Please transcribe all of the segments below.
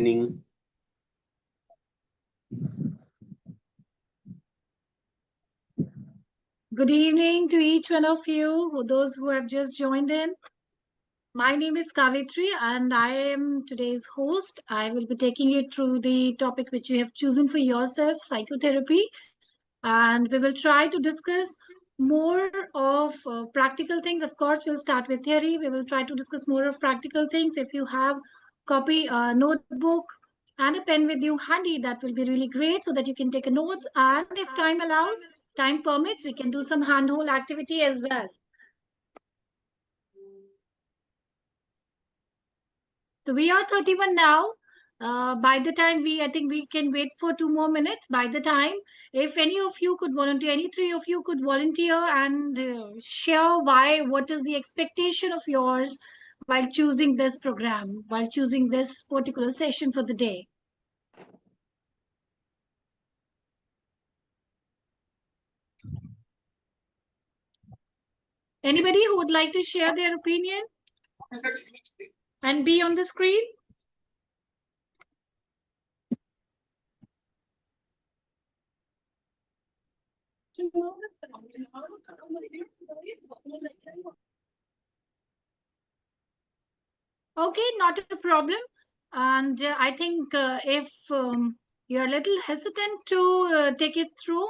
Evening. Good evening to each one of you, those who have just joined in. My name is Kavitri and I am today's host. I will be taking you through the topic which you have chosen for yourself, psychotherapy. And we will try to discuss more of practical things. Of course, we'll start with theory. We will try to discuss more of practical things. If you have copy, notebook and a pen with you handy, that will be really great so that you can take a notes. And if time permits, we can do some handhold activity as well. So we are 31 now. By the time I think we can wait for 2 more minutes. By the time, if any of you could volunteer, any three of you could volunteer and share what is the expectation of yours while choosing this program, while choosing this particular session for the day. Anybody who would like to share their opinion and be on the screen? Okay, not a problem. And I think if you're a little hesitant to take it through,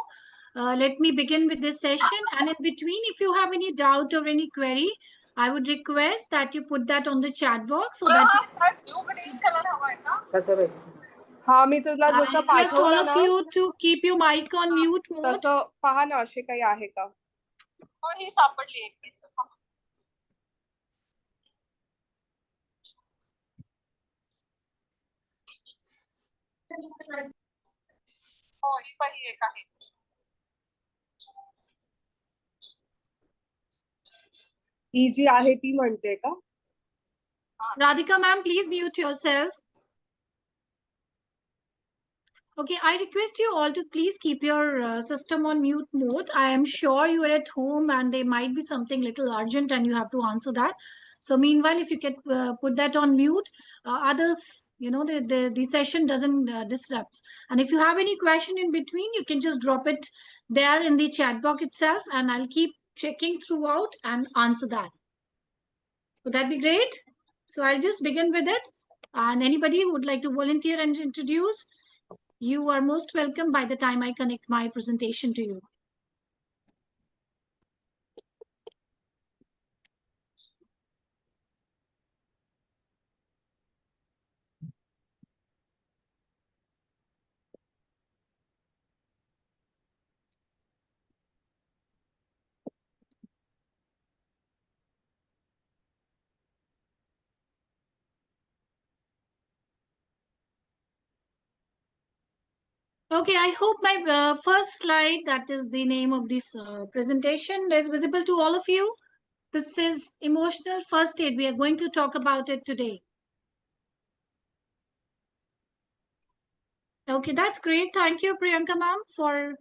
let me begin with this session. And in between, if you have any doubt or any query, I would request that you put that on the chat box so that हा मी तुला I जसं request all पाठवलं of ना you to keep your mic on mute mode. तसं पहा ना असे काही आहे का ही सापडली एक मिनिट हो ही पण एक आहे ही जी आहे ती म्हणते का Radhika ma'am, please mute yourself. Okay, I request you all to please keep your system on mute mode. I am sure you are at home and there might be something little urgent and you have to answer that. So meanwhile, if you can put that on mute, others, the session doesn't disrupt. And if you have any question in between, you can just drop it there in the chat box itself and I'll keep checking throughout and answer that. Would that be great? So I'll just begin with it. And anybody who would like to volunteer and introduce, you are most welcome by the time I connect my presentation to you. Okay, I hope my first slide, that is the name of this presentation, is visible to all of you. This is emotional first aid. We are going to talk about it today. Okay, that's great. Thank you, Priyanka ma'am, for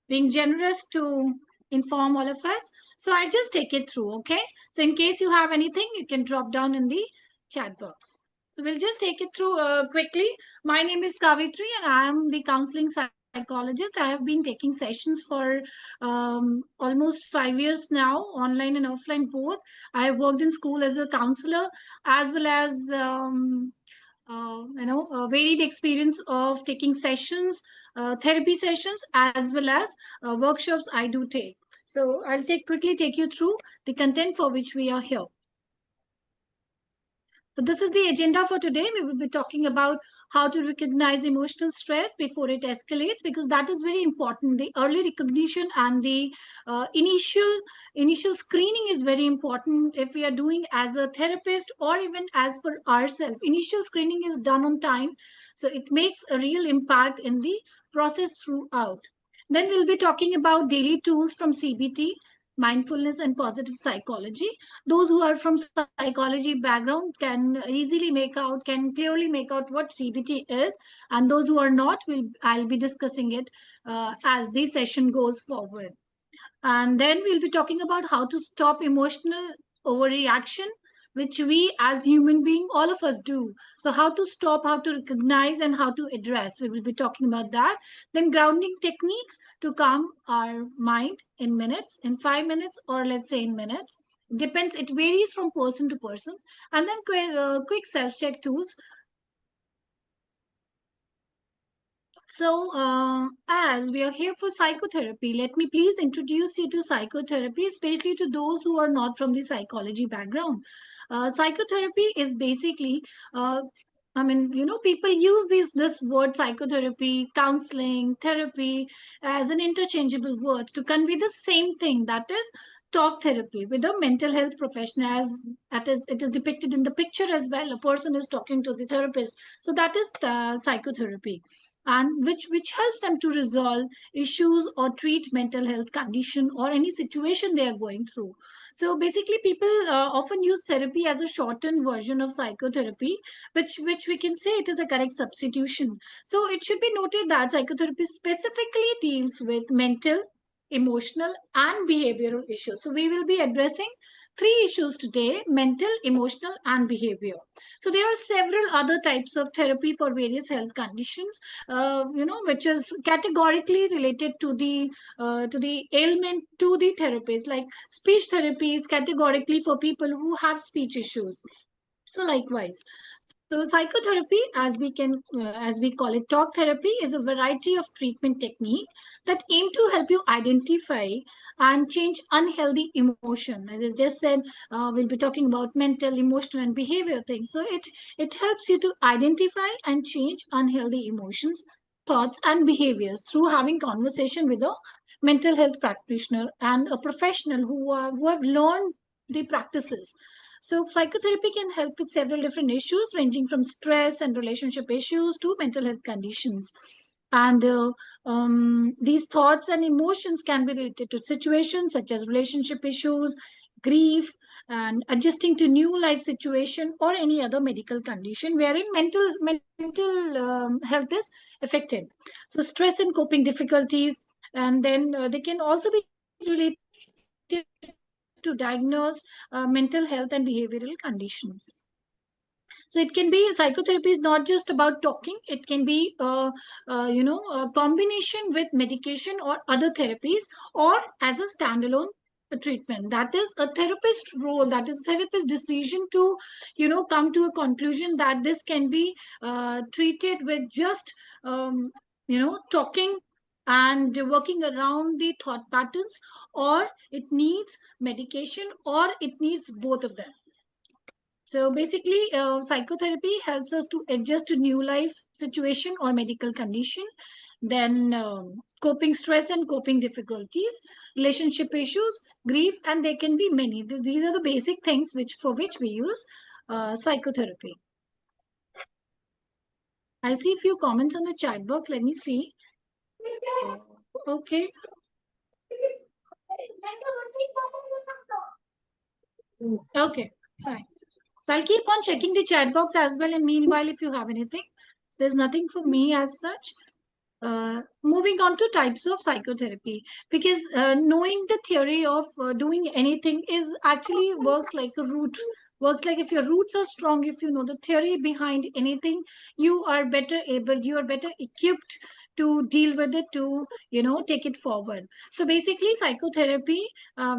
being generous to inform all of us. So I'll just take it through, okay? So in case you have anything, you can drop down in the chat box. So we'll just take it through quickly. My name is Kavitri and I am the counseling psychologist. I have been taking sessions for almost 5 years now, online and offline both. I have worked in school as a counselor as well as a varied experience of taking sessions, therapy sessions, as well as workshops I do take. So I'll quickly take you through the content for which we are here. So this is the agenda for today. We will be talking about how to recognize emotional stress before it escalates, because that is very important. The early recognition and the initial screening is very important if we are doing as a therapist or even as for ourselves. Initial screening is done on time, so it makes a real impact in the process throughout. Then we'll be talking about daily tools from CBT, mindfulness and positive psychology. Those who are from psychology background can clearly make out what CBT is, and those who are not, I'll be discussing it as the session goes forward. And then we'll be talking about how to stop emotional overreaction, which we as human being, all of us do. So how to stop, how to recognize, and how to address, we will be talking about that. Then grounding techniques to calm our mind in minutes, in 5 minutes, or let's say in minutes, depends, it varies from person to person. And then quick self-check tools. So, as we are here for psychotherapy, let me please introduce you to psychotherapy, especially to those who are not from the psychology background. Psychotherapy is basically, people use this word psychotherapy, counseling, therapy as an interchangeable word to convey the same thing, that is talk therapy with a mental health professional, as it is depicted in the picture as well. A person is talking to the therapist, so that is psychotherapy, and which helps them to resolve issues or treat mental health condition or any situation they are going through. So basically people often use therapy as a shortened version of psychotherapy, which we can say it is a correct substitution. So it should be noted that psychotherapy specifically deals with mental, emotional, and behavioral issues. So we will be addressing three issues today: mental, emotional, and behavior. So there are several other types of therapy for various health conditions, which is categorically related to the ailment, to the therapies. Like speech therapy is categorically for people who have speech issues. So likewise, so psychotherapy, as we call it, talk therapy, is a variety of treatment technique that aim to help you identify and change unhealthy emotion. As I just said, we'll be talking about mental, emotional, and behavior things. So it helps you to identify and change unhealthy emotions, thoughts, and behaviors through having conversation with a mental health practitioner and a professional who have learned the practices. So psychotherapy can help with several different issues, ranging from stress and relationship issues to mental health conditions. And these thoughts and emotions can be related to situations such as relationship issues, grief, and adjusting to new life situation or any other medical condition wherein mental health is affected. So stress and coping difficulties, and then they can also be related to diagnose mental health and behavioral conditions. So it can be, psychotherapy is not just about talking, it can be a combination with medication or other therapies, or as a standalone treatment. That is a therapist role, that is therapist decision to come to a conclusion that this can be treated with just talking and working around the thought patterns, or it needs medication, or it needs both of them. So basically, psychotherapy helps us to adjust to new life situation or medical condition. Then coping stress and coping difficulties, relationship issues, grief, and there can be many. These are the basic things which we use psychotherapy. I see a few comments on the chat box. Let me see. Okay. Okay, fine. So I'll keep on checking the chat box as well. And meanwhile, if you have anything, there's nothing for me as such. Moving on to types of psychotherapy, because knowing the theory of doing anything is actually works like a root. Works like, if your roots are strong, if you know the theory behind anything, you are better able, you are better equipped to deal with it, to take it forward. So basically, psychotherapy,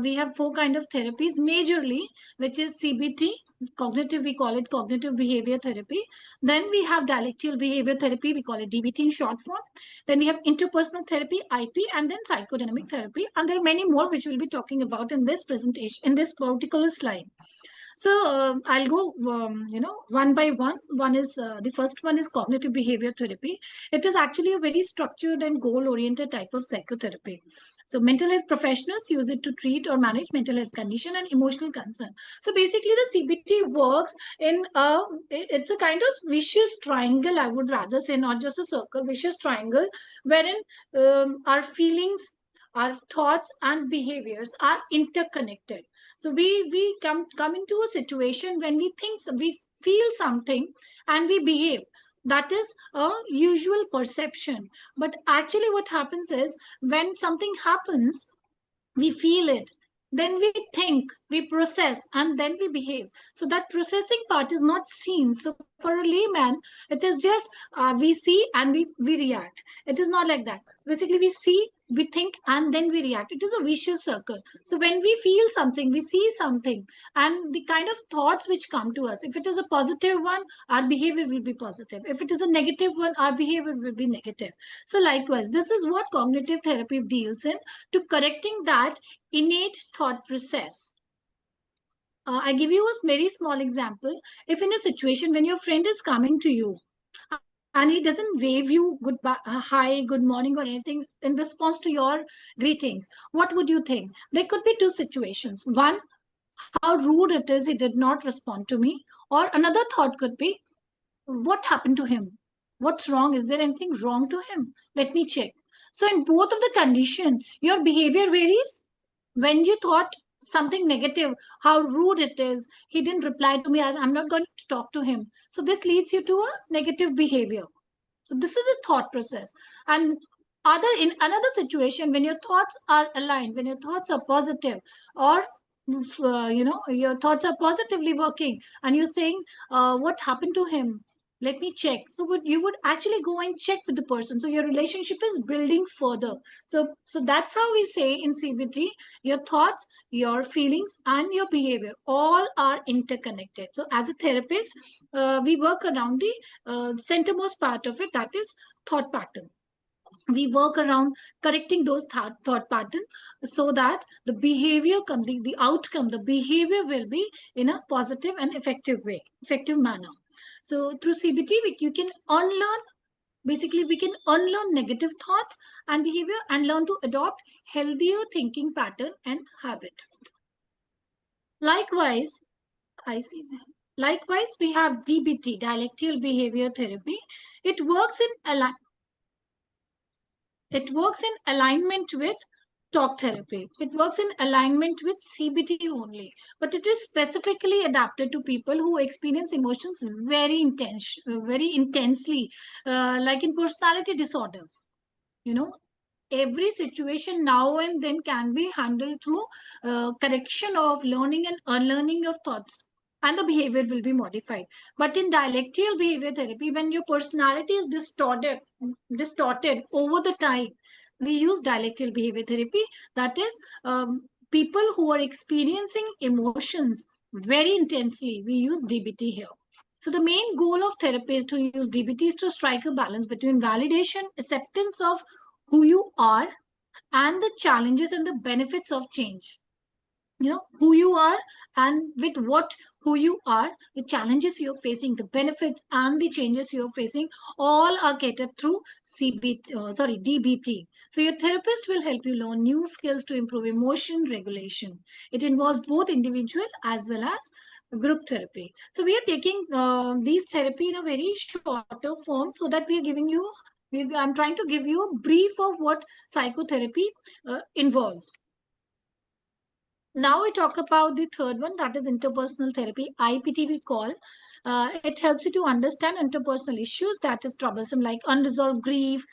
we have four kind of therapies majorly, which is CBT, cognitive, we call it cognitive behavior therapy. Then we have dialectical behavior therapy, we call it DBT in short form. Then we have interpersonal therapy, IP, and then psychodynamic therapy. And there are many more which we'll be talking about in this presentation, in this particular slide. So I'll go, one by one. The first one is cognitive behavior therapy. It is actually a very structured and goal-oriented type of psychotherapy. So mental health professionals use it to treat or manage mental health condition and emotional concern. So basically, the CBT works in it's a kind of vicious triangle, I would rather say, not just a circle, vicious triangle, wherein our feelings, our thoughts, and behaviors are interconnected. So we come into a situation when we feel something and we behave. That is a usual perception. But actually what happens is, when something happens, we feel it, then we think, we process, and then we behave. So that processing part is not seen. So for a layman, it is just we see and we react. It is not like that. Basically, we see, we think, and then we react. It is a vicious circle. So when we feel something, we see something, and the kind of thoughts which come to us, if it is a positive one, our behavior will be positive. If it is a negative one, our behavior will be negative. So likewise, this is what cognitive therapy deals in, to correcting that innate thought process. I give you a very small example. If in a situation when your friend is coming to you and he doesn't wave you goodbye, hi, good morning, or anything in response to your greetings, what would you think? There could be two situations. One, how rude it is, he did not respond to me. Or another thought could be, what happened to him? What's wrong? Is there anything wrong to him? Let me check. So in both of the condition, your behavior varies. When you thought something negative, how rude it is, he didn't reply to me, I'm not going to talk to him. So this leads you to a negative behavior. So this is a thought process. And other in another situation, when your thoughts are aligned, when your thoughts are positive, or your thoughts are positively working, and you're saying, what happened to him, let me check. So you would actually go and check with the person, so your relationship is building further. So that's how we say in CBT, your thoughts, your feelings, and your behavior all are interconnected. So as a therapist, we work around the centermost part of it, that is thought pattern. We work around correcting those thought pattern, so that the behavior the outcome, the behavior will be in a positive and effective manner. So through CBT, you can unlearn, basically we can unlearn negative thoughts and behavior and learn to adopt healthier thinking pattern and habit. Likewise, I see that. Likewise, we have DBT, dialectical behavior therapy. It works in alignment with talk therapy. It works in alignment with CBT only, but it is specifically adapted to people who experience emotions very intensely, like in personality disorders. Every situation now and then can be handled through correction of learning and unlearning of thoughts, and the behavior will be modified. But in dialectical behavior therapy, when your personality is distorted over the time, we use dialectical behavior therapy. That is, people who are experiencing emotions very intensely, we use DBT here. So the main goal of therapy is to use DBT is to strike a balance between validation, acceptance of who you are, and the challenges and the benefits of change. Who you are, and with what who you are, the challenges you're facing, the benefits and the changes you're facing, all are catered through DBT. So your therapist will help you learn new skills to improve emotion regulation. It involves both individual as well as group therapy. So we are taking these therapy in a very shorter form, so that we are giving you I'm trying to give you a brief of what psychotherapy involves. Now we talk about the third one, that is interpersonal therapy, IPT we call. It helps you to understand interpersonal issues that is troublesome, like unresolved grief,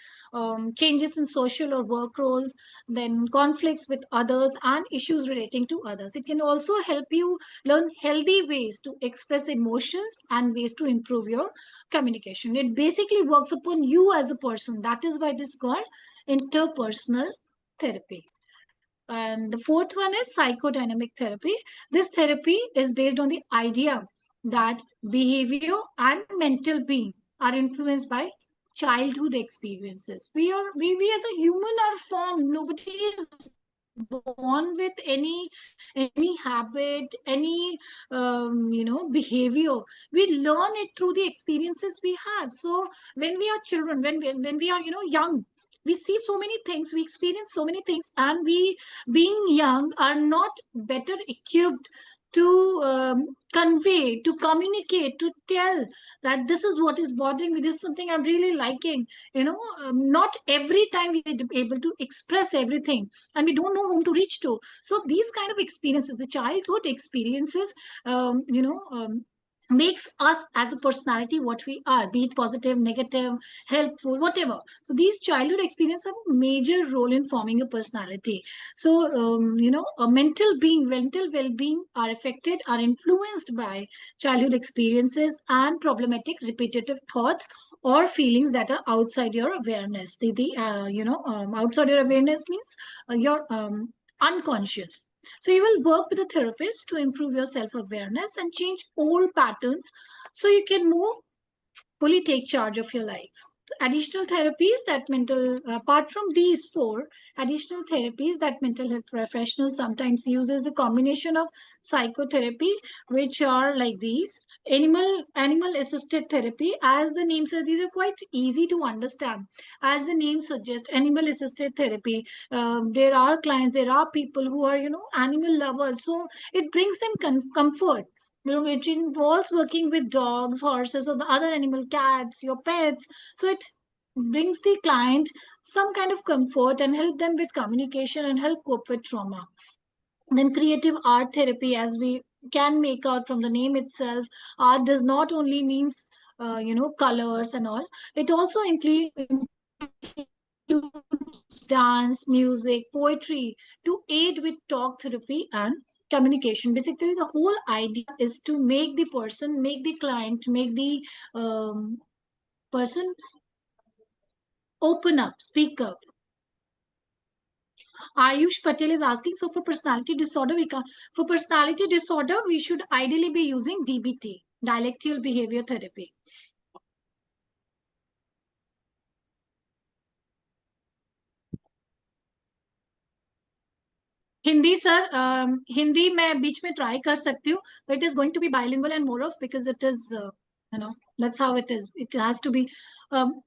changes in social or work roles, then conflicts with others, and issues relating to others. It can also help you learn healthy ways to express emotions and ways to improve your communication. It basically works upon you as a person. That is why it is called interpersonal therapy. And the fourth one is psychodynamic therapy. This therapy is based on the idea that behavior and mental being are influenced by childhood experiences. We as a human are formed. Nobody is born with any habit, any behavior. We learn it through the experiences we have. So when we are children, when we are young, we see so many things, we experience so many things, and we, being young, are not better equipped to convey, to communicate, to tell that this is what is bothering me, this is something I'm really liking. Not every time we are able to express everything, and we don't know whom to reach to. So these kind of experiences, the childhood experiences, makes us as a personality what we are, be it positive, negative, helpful, whatever. So these childhood experiences have a major role in forming a personality. So a mental well-being are affected, are influenced by childhood experiences and problematic repetitive thoughts or feelings that are outside your awareness. Outside your awareness means your unconscious. So you will work with a therapist to improve your self-awareness and change old patterns so you can move fully take charge of your life. Additional therapies that apart from these four, additional therapies that mental health professionals sometimes use is the combination of psychotherapy, which are like these. Animal assisted therapy, as the name says, these are quite easy to understand. As the name suggests, animal assisted therapy. There are clients, there are people who are animal lovers, so it brings them comfort. It involves working with dogs, horses, or the other animal, cats, your pets. So it brings the client some kind of comfort and help them with communication and help cope with trauma. Then creative art therapy, as we can make out from the name itself, art does not only means colors and all. It also includes dance, music, poetry to aid with talk therapy and communication. Basically, the whole idea is to make the person, make the client, make the person open up, speak up. Ayush Patel is asking, so for personality disorder, we should ideally be using DBT, dialectical behavior therapy. Hindi sir Hindi मैं बीच में try कर सकती हूँ, but it is going to be bilingual and more of, because it is that's how it is. It has to be.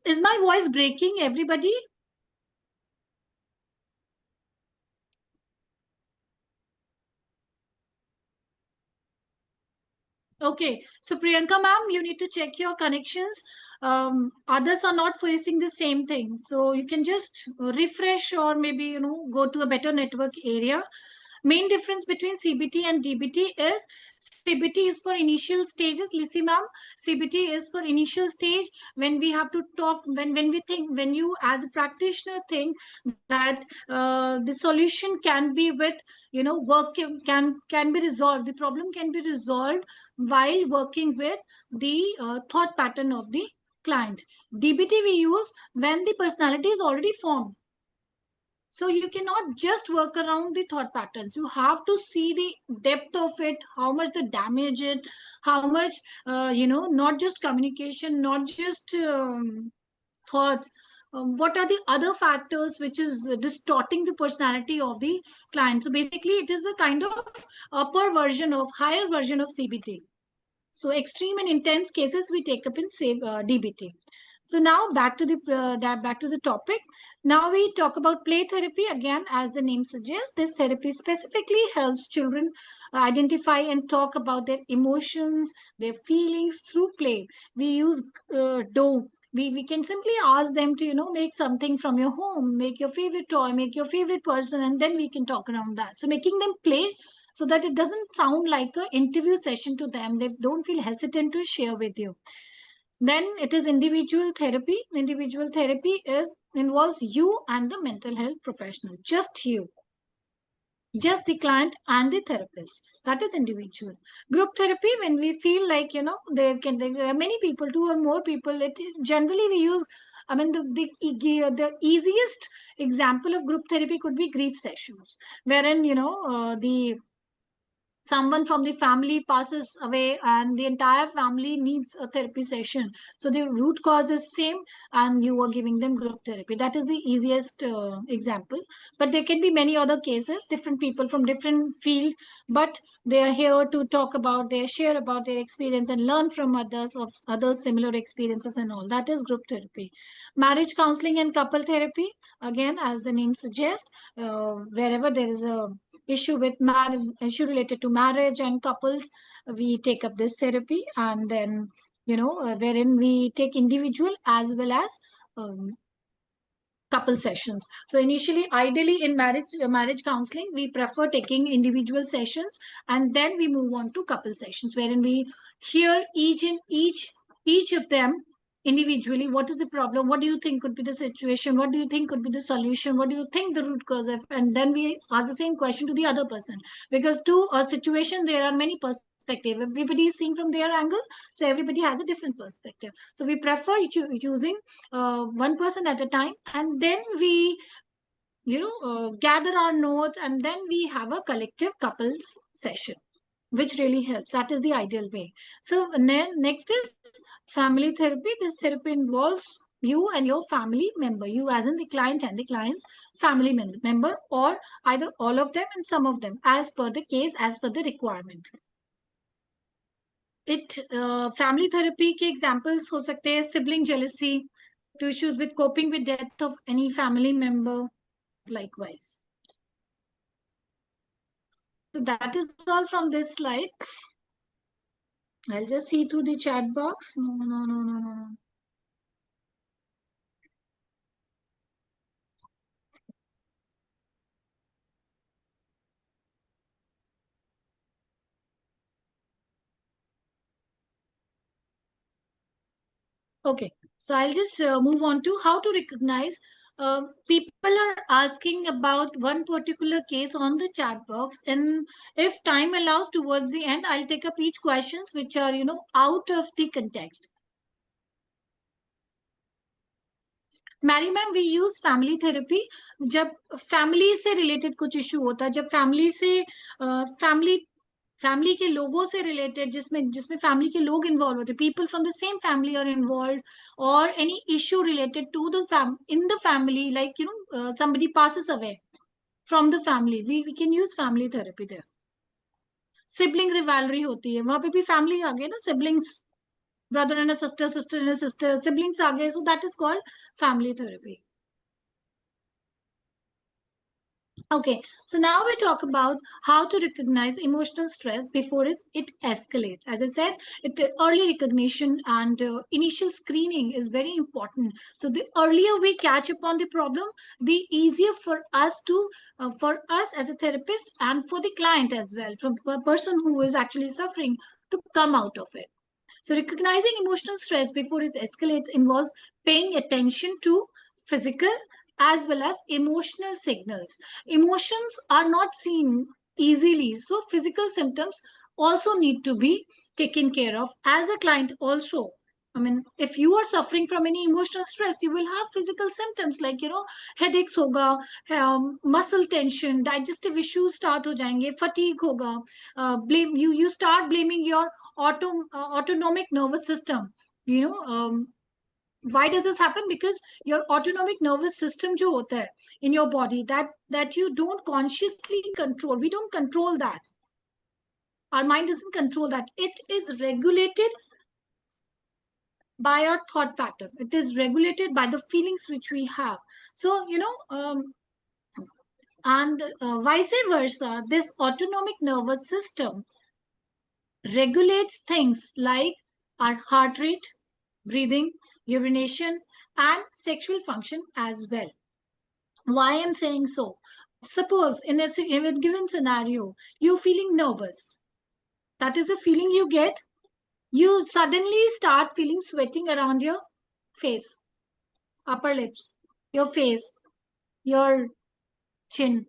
Is my voice breaking, everybody? Okay, so Priyanka ma'am, you need to check your connections. Others are not facing the same thing, so you can just refresh or maybe go to a better network area. Main difference between CBT and DBT is CBT is for initial stages. Listen, ma'am, CBT is for initial stage when we have to talk, when you as a practitioner think that the solution can be with work can be resolved. The problem can be resolved while working with the thought pattern of the client. DBT we use when the personality is already formed. So you cannot just work around the thought patterns. You have to see the depth of it, how much the damage it, how much, not just communication, not just thoughts. What are the other factors which is distorting the personality of the client? So basically, it is a kind of higher version of CBT. So extreme and intense cases we take up in DBT. So now back to the topic. Now we talk about play therapy. Again, as the name suggests, this therapy specifically helps children identify and talk about their emotions, their feelings through play. We use do. We can simply ask them to make something from your home, make your favorite toy, make your favorite person, and then we can talk around that. So making them play so that it doesn't sound like an interview session to them. They don't feel hesitant to share with you. Then it is individual therapy. Individual therapy involves you and the mental health professional, just the client and the therapist. That is individual. Group therapy, when we feel like there are many people, two or more people. It generally we use. I mean, the easiest example of group therapy could be grief sessions, wherein the someone from the family passes away and the entire family needs a therapy session. So the root cause is same and you are giving them group therapy. That is the easiest example. But there can be many other cases, different people from different field, but they are here to talk about share about their experience and learn from others of others similar experiences and all. That is group therapy. Marriage counseling and couple therapy, again as the name suggests, wherever there is a issue related to marriage and couples, we take up this therapy. And then wherein we take individual as well as couple sessions. So initially, ideally in marriage counseling, we prefer taking individual sessions, and then we move on to couple sessions, wherein we hear each of them individually. What is the problem? What do you think could be the situation? What do you think could be the solution? What do you think the root cause of? And then we ask the same question to the other person, because to a situation there are many perspectives. Everybody is seeing from their angle, so everybody has a different perspective. So we prefer using one person at a time, and then we gather our notes, and then we have a collective couple session, which really helps. That is the ideal way. So next is family therapy. This therapy involves you and your family member, you as in the client and the client's family member, or either all of them and some of them, as per the case, as per the requirement. It family therapy के examples हो सकते हैं sibling jealousy, to issues with coping with death of any family member, likewise. So that is all from this slide. I'll just see through the chat box. No. Okay, so I'll just move on to how to recognize. People are asking about one particular case on the chat box, and if time allows, towards the end, I'll take up each questions which are out of the context. Mary ma'am, we use family therapy जब family से related कुछ issue होता है, जब family के लोगों से related, जिसमें फैमिली के लोग इन्वॉल्व होते, people from the same family are involve, और any issue related to the in the family, like somebody passes away from the family, we can use family therapy there. Sibling rivalry होती है, वहां पे भी family आ गए ना, siblings, brother and a sister, sister and a sister, siblings aa gaye, so that is called family therapy. Okay, so now we talk about how to recognize emotional stress before it escalates. As I said, early recognition and initial screening is very important. So the earlier we catch upon the problem, the easier for us as a therapist, and for the client as well, for a person who is actually suffering, to come out of it. So recognizing emotional stress before it escalates involves paying attention to physical as well as emotional signals. Emotions are not seen easily, so physical symptoms also need to be taken care of as a client also. I mean, if you are suffering from any emotional stress, you will have physical symptoms like, headaches hoga, muscle tension, digestive issues start ho jayenge, fatigue hoga, you start blaming your autonomic nervous system. Why does this happen? Because your autonomic nervous system jo hota hai in your body, that you don't consciously control, we don't control that. Our mind doesn't control that. It is regulated by our thought pattern. It is regulated by the feelings which we have. So, and vice versa, this autonomic nervous system regulates things like our heart rate, breathing, urination, and sexual function as well. Why I'm saying so? Suppose in a given scenario, you're feeling nervous. That is a feeling you get. You suddenly start feeling sweating around your face, upper lips, your face, your chin.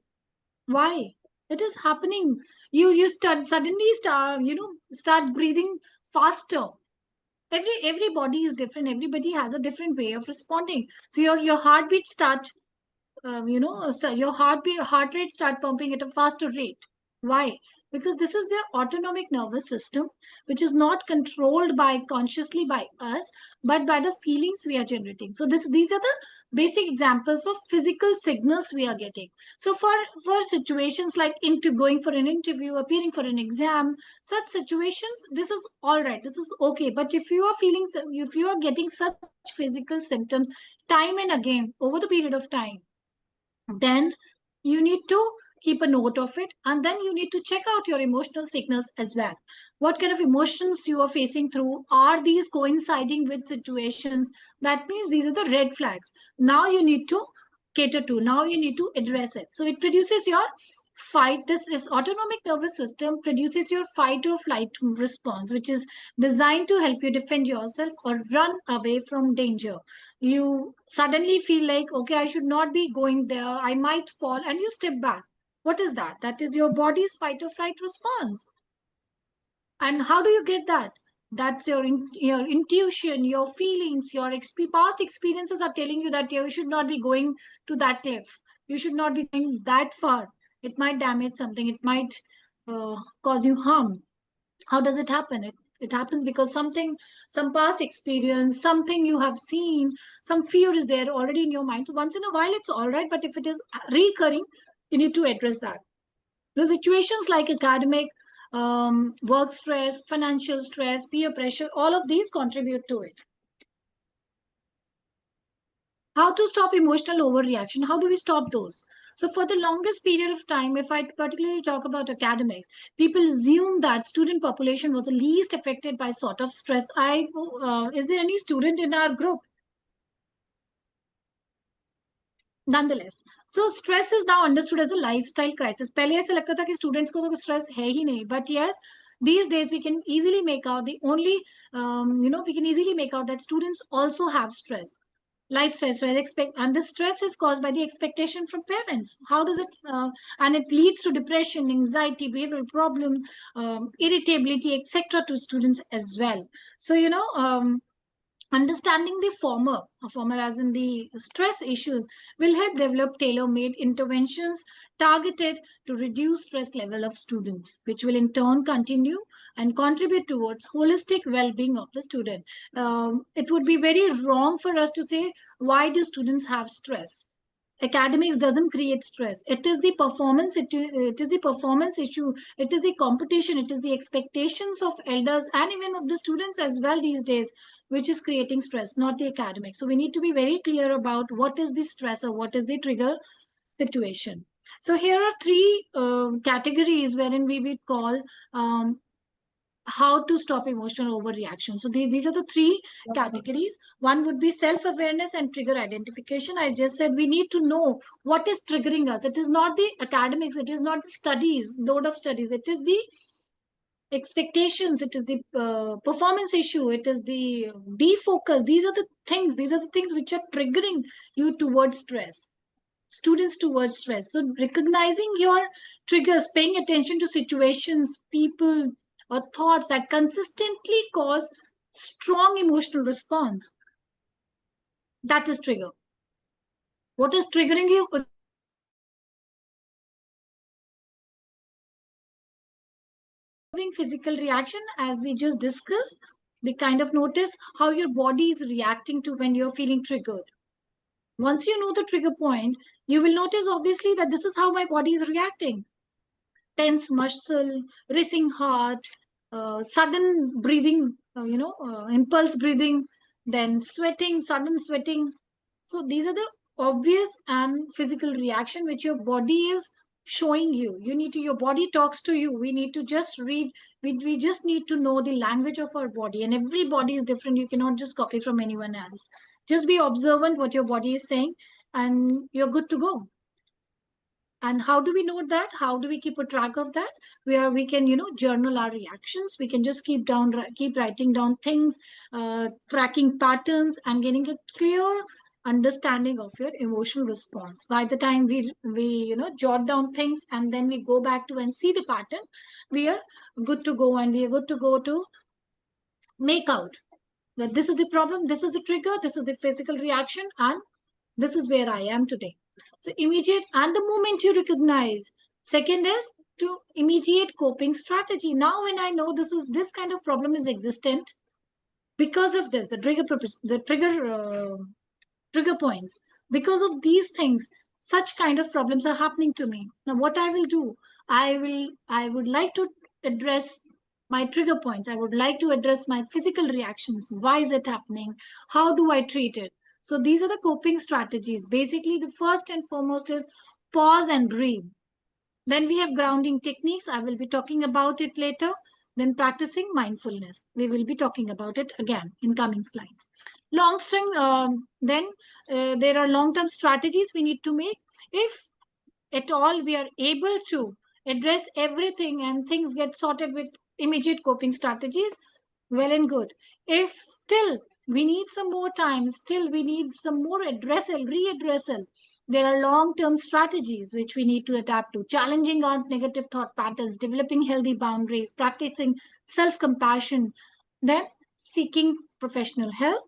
Why? It is happening. You suddenly start breathing faster. Every body is different. Everybody has a different way of responding. So your heartbeat start, so your heart rate start pumping at a faster rate. Why? Because this is your autonomic nervous system, which is not controlled consciously by us, but by the feelings we are generating. So these are the basic examples of physical signals we are getting. So for situations like going for an interview, appearing for an exam, such situations, this is all right. This is okay. But if you are getting such physical symptoms time and again over the period of time, then you need to keep a note of it, and then you need to check out your emotional signals as well. What kind of emotions you are facing through? Are these coinciding with situations? That means these are the red flags. Now you need to cater to. Now you need to address it. So it produces your fight. This is autonomic nervous system produces your fight or flight response, which is designed to help you defend yourself or run away from danger. You suddenly feel like, okay, I should not be going there, I might fall, and you step back. What is that? That is your body's fight or flight response. And how do you get that? That's your intuition, your feelings, your past experiences are telling you that you should not be going to that cliff. You should not be going that far. It might damage something. It might cause you harm. How does it happen? It happens because some past experience, something you have seen, some fear is there already in your mind. So once in a while, it's all right. But if it is recurring, you need to address that. The situations like academic, work stress, financial stress, peer pressure, all of these contribute to it. How to stop emotional overreaction? How do we stop those? So for the longest period of time, if I particularly talk about academics, people assume that student population was the least affected by sort of stress. Is there any student in our group? Nonetheless, so stress is now understood as a lifestyle crisis. पहले ऐसे लगता था कि students को तो stress है ही नहीं, but yes, these days we can easily make out we can easily make out that students also have stress, life stress, right? And the stress is caused by the expectation from parents. How does it, and it leads to depression, anxiety, behavioral problem, irritability, etc. to students as well. So understanding the former as in the stress issues, will help develop tailor-made interventions targeted to reduce stress level of students, which will in turn continue and contribute towards holistic well-being of the student. It would be very wrong for us to say, why do students have stress? Academics doesn't create stress. It is the performance, it is the performance issue, it is the competition, it is the expectations of elders and even of the students as well these days, which is creating stress, not the academic. So we need to be very clear about what is the stress or what is the trigger situation. So here are three categories wherein we would call how to stop emotional overreaction. So these are the three categories. One would be self-awareness and trigger identification. I just said we need to know what is triggering us. It is not the academics, it is not the studies, load of studies, it is the expectations, it is the performance issue, it is the defocus. These are the things which are triggering you towards stress, students towards stress. So recognizing your triggers, paying attention to situations, people, or thoughts that consistently cause strong emotional response, that is trigger. What is triggering you? Physical reaction, as we just discussed, we kind of notice how your body is reacting to when you're feeling triggered. Once you know the trigger point, you will notice obviously that this is how my body is reacting. Tense muscle, racing heart, sudden breathing, impulse breathing, then sweating, sudden sweating. So these are the obvious and physical reaction which your body is showing you. Your body talks to you. We need to just read, we just need to know the language of our body, and every body is different. You cannot just copy from anyone else. Just be observant what your body is saying and you're good to go. And how do we know that? How do we keep a track of that? Where we can, journal our reactions. We can just keep writing down things, tracking patterns, and getting a clear understanding of your emotional response. By the time we jot down things and then we go back to and see the pattern, we are good to go, and we are good to go to make out that this is the problem, this is the trigger, this is the physical reaction, and this is where I am today. So immediate, and the moment you recognize. Second is to immediate coping strategy. Now, when I know this kind of problem is existent, because of this, the trigger points, because of these things, such kind of problems are happening to me. Now, what I will do, I would like to address my trigger points. I would like to address my physical reactions. Why is it happening? How do I treat it? So these are the coping strategies. Basically, the first and foremost is pause and breathe. Then we have grounding techniques. I will be talking about it later. Then practicing mindfulness. We will be talking about it again in coming slides. Then there are long-term strategies we need to make. If at all we are able to address everything and things get sorted with immediate coping strategies, well and good. If still we need some more time, still we need some more readdressal, there are long-term strategies which we need to adapt to: challenging our negative thought patterns, developing healthy boundaries, practicing self-compassion, then seeking professional help,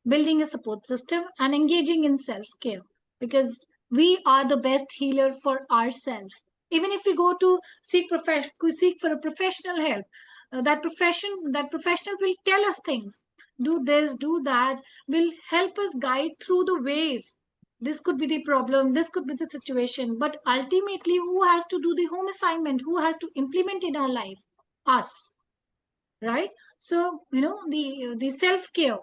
building a support system, and engaging in self-care, because we are the best healer for ourselves. Even if we go to seek for a professional help, that professional will tell us things: do this, do that, will help us guide through the ways. This could be the problem, this could be the situation, but ultimately who has to do the home assignment, who has to implement in our life? Us, right? So the self care,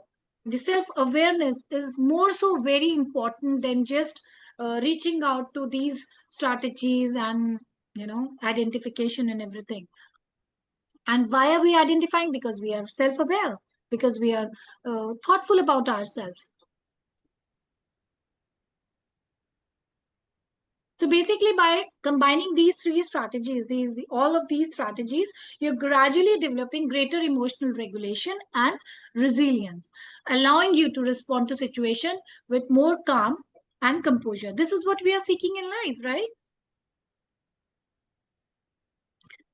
the self awareness is more so very important than just reaching out to these strategies and identification and everything. And why are we identifying? Because we are self aware, because we are thoughtful about ourselves. So basically, by combining these three strategies, all of these strategies, you're gradually developing greater emotional regulation and resilience, allowing you to respond to situation with more calm and composure. This is what we are seeking in life, right?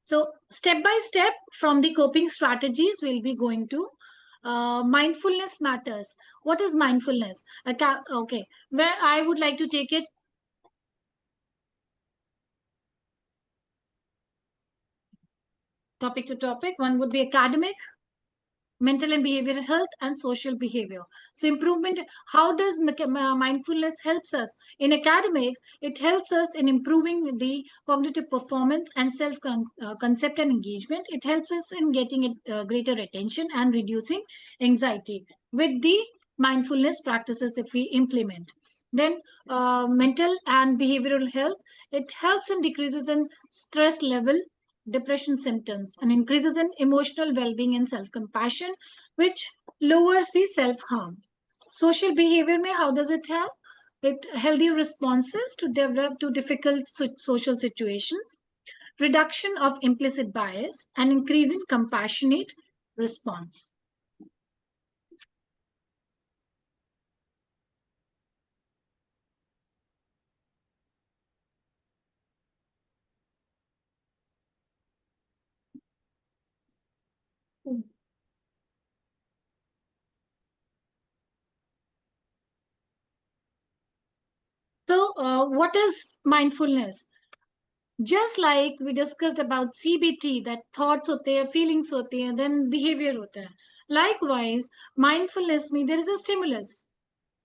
So step by step from the coping strategies, we'll be going to mindfulness matters. What is mindfulness? Okay, where I would like to take it topic to topic. One would be academic, mental and behavioral health, and social behavior. So improvement, how does mindfulness helps us? In academics, it helps us in improving the cognitive performance and self concept and engagement. It helps us in getting greater attention and reducing anxiety with the mindfulness practices if we implement. Then mental and behavioral health, it helps in decreases in stress level, depression symptoms, and increases in emotional well-being and self-compassion, which lowers the self-harm. Social behavior mein, how does it help? It healthy responses to develop to difficult social situations, reduction of implicit bias, and increase in compassionate response. So, what is mindfulness? Just like we discussed about CBT, that thoughts होते हैं, feelings होते हैं, then behavior होता है. Likewise, mindfulness means there is a stimulus.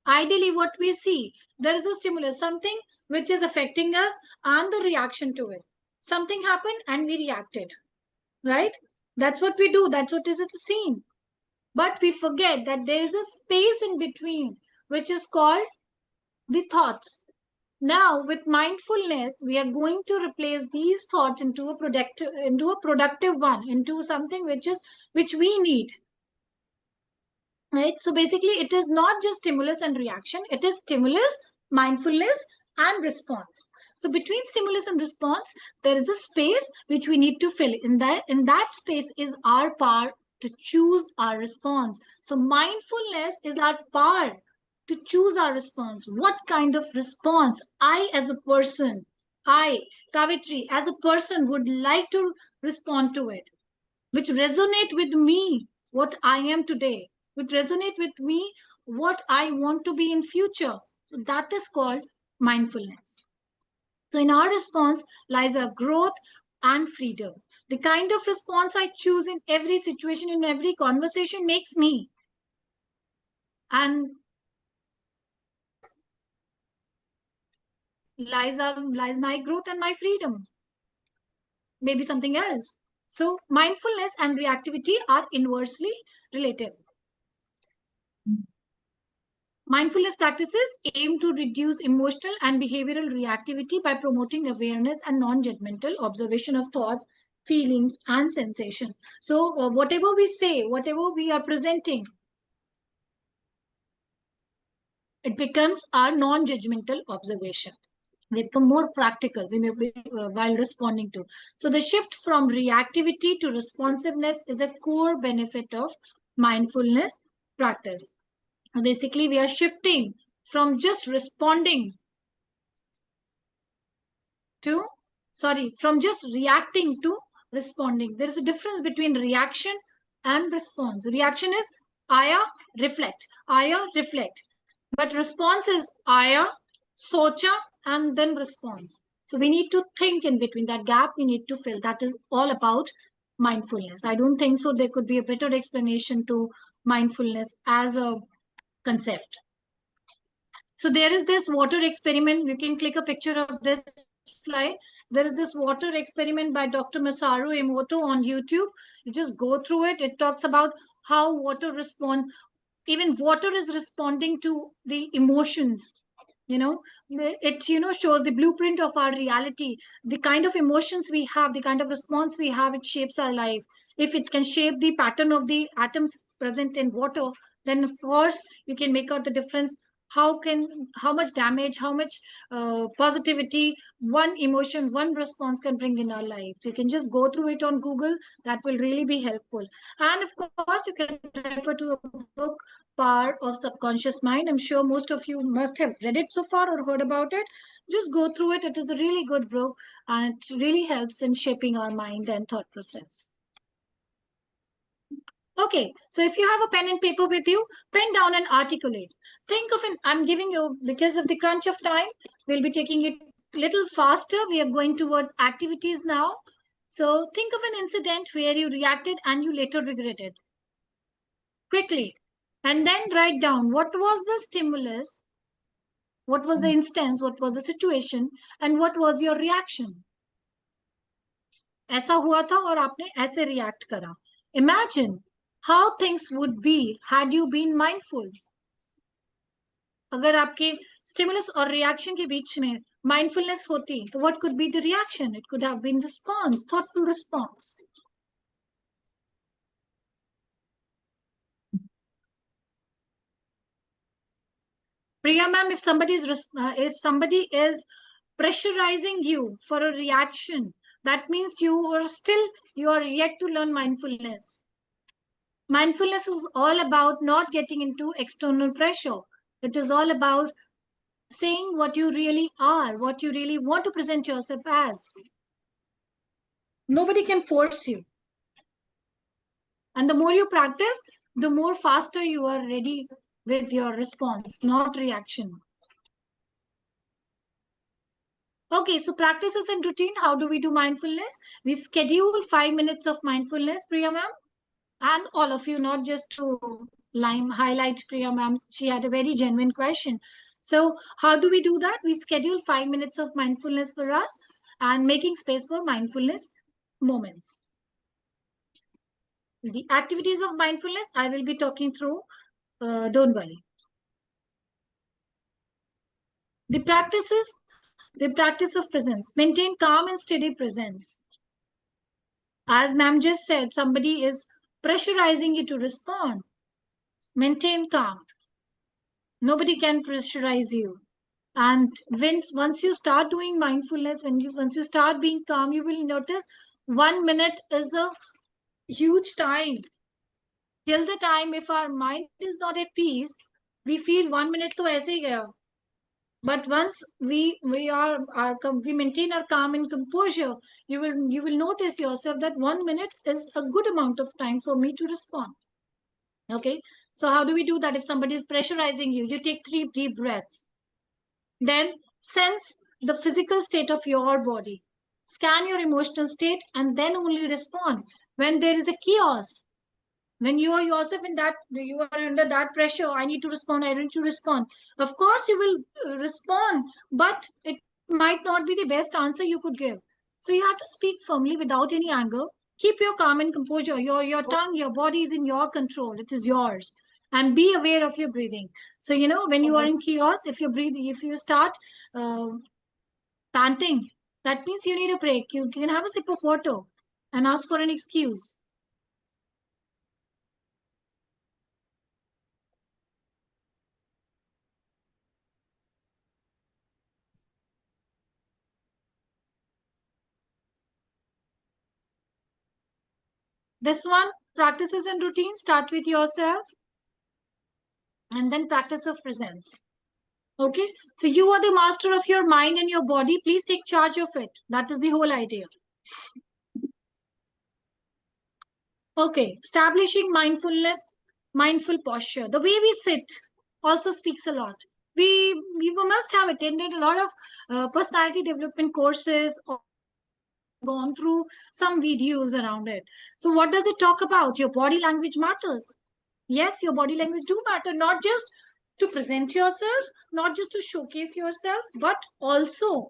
Ideally, what we see, there is a stimulus, something which is affecting us and the reaction to it. Something happened and we reacted, right? That's what we do. That's what is it a scene. But we forget that there is a space in between, which is called the thoughts. Now, with mindfulness, we are going to replace these thoughts into a productive one, into something which we need. Right? So basically, it is not just stimulus and reaction, it is stimulus, mindfulness, and response. So between stimulus and response, there is a space which we need to fill. In that space is our power to choose our response. So mindfulness is our power to choose our response. What kind of response I, as a person, Kavitri, as a person, would like to respond to it, which resonate with me, what I am today, which resonate with me, what I want to be in future. So that is called mindfulness. So in our response lies our growth and freedom. The kind of response I choose in every situation, in every conversation, makes me. And lies my growth and my freedom. Maybe something else. So mindfulness and reactivity are inversely related. Mindfulness practices aim to reduce emotional and behavioral reactivity by promoting awareness and non-judgmental observation of thoughts, feelings, and sensations. So whatever we say, whatever we are presenting, It becomes our non-judgmental observation. We become more practical while responding to. So the shift from reactivity to responsiveness is a core benefit of mindfulness practice. Basically, we are shifting from just responding to, from just reacting to responding. There is a difference between reaction and response. Reaction is aya, reflect. But response is aya, socha, and then response. So we need to think in between that gap. We need to fill. That is all about mindfulness. I don't think so. There could be a better explanation to mindfulness as a concept. So there is this water experiment. You can click a picture of this slide. There is this water experiment by Dr. Masaru Emoto on YouTube. You just go through it. It talks about how water respond. Even water is responding to the emotions. It shows the blueprint of our reality. The kind of emotions we have, the kind of response we have, it shapes our life. If it can shape the pattern of the atoms present in water, then of course you can make out the difference. How much damage, how much positivity one emotion, one response can bring in our life. So you can just go through it on Google. That will really be helpful. And of course you can refer to a book, Power of Subconscious Mind. I'm sure most of you must have read it so far or heard about it. Just go through it. It is a really good book and it really helps in shaping our mind and thought process. Okay, so if you have a pen and paper with you, pen down and articulate. Think of I'm giving you, because of the crunch of time, we'll be taking it a little faster. We are going towards activities now. So think of an incident where you reacted and you later regretted. Quickly. And then write down what was the stimulus, what was the instance, what was the situation, and what was your reaction. ऐसा हुआ था और आपने ऐसे react करा. Imagine how things would be had you been mindful. अगर आपके stimulus और reaction के बीच में mindfulness होती, तो what could be the reaction? It could have been response, thoughtful response. Priya ma'am, if somebody is pressurizing you for a reaction, that means you are yet to learn mindfulness. Mindfulness is all about not getting into external pressure. It is all about saying what you really are, what you really want to present yourself as. Nobody can force you. And the more you practice, the more faster you are ready with your response, not reaction. Okay, so practices and routine. How do we do mindfulness? We schedule 5 minutes of mindfulness, Priya ma'am. And all of you, not just to highlight Priya ma'am. She had a very genuine question. So how do we do that? We schedule 5 minutes of mindfulness for us and making space for mindfulness moments. The activities of mindfulness, I will be talking through. Don't worry. The practice of presence. Maintain calm and steady presence. As ma'am just said, somebody is pressurizing you to respond. Maintain calm. Nobody can pressurize you. And once you start doing mindfulness, once you start being calm, you will notice 1 minute is a huge time. Till the time, if our mind is not at peace, we feel 1 minute to aise hi gaya. But once we maintain our calm and composure, you will notice yourself that 1 minute is a good amount of time for me to respond. Okay, so how do we do that? If somebody is pressurizing you, you take 3 deep breaths. Then sense the physical state of your body. Scan your emotional state and then only respond. When there is a chaos, when you are yourself you are under that pressure, I need to respond, I need to respond. Of course, you will respond, but it might not be the best answer you could give. So you have to speak firmly without any anger. Keep your calm and composure. Your tongue, your body is in your control. It is yours. And be aware of your breathing. So, when you are in chaos, if you start panting, that means you need a break. You can have a sip of water and ask for an excuse. This one, practices and routine, start with yourself and then practice of presence. Okay, so you are the master of your mind and your body. Please take charge of it. That is the whole idea. Okay, establishing mindfulness, mindful posture. The way we sit also speaks a lot. We must have attended a lot of personality development courses or gone through some videos around it. So what does it talk about? Your body language matters. Yes, your body language do matter, not just to present yourself, not just to showcase yourself, but also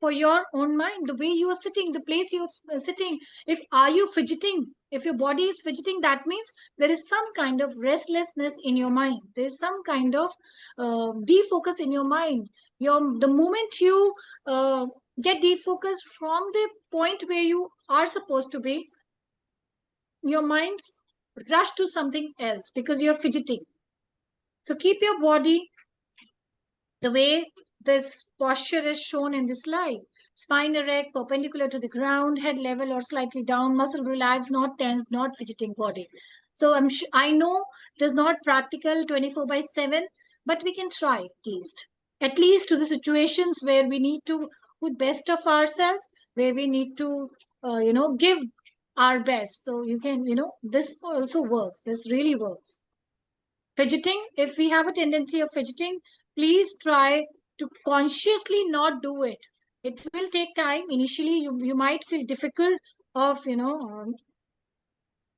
for your own mind, the way you are sitting, the place you're sitting. If are you fidgeting, if your body is fidgeting, that means there is some kind of restlessness in your mind, there is some kind of defocus in your mind. The moment you get defocused from the point where you are supposed to be, your mind rush to something else because you're fidgeting. So keep your body the way this posture is shown in this slide. Spine erect, perpendicular to the ground, head level or slightly down, muscle relaxed, not tense, not fidgeting body. So I know it is not practical 24/7, but we can try at least to the situations where we need to put best of ourselves, where we need to, give our best. So you can, this also works. This really works. Fidgeting, if we have a tendency of fidgeting, please try to consciously not do it. It will take time. Initially, you might feel difficult of,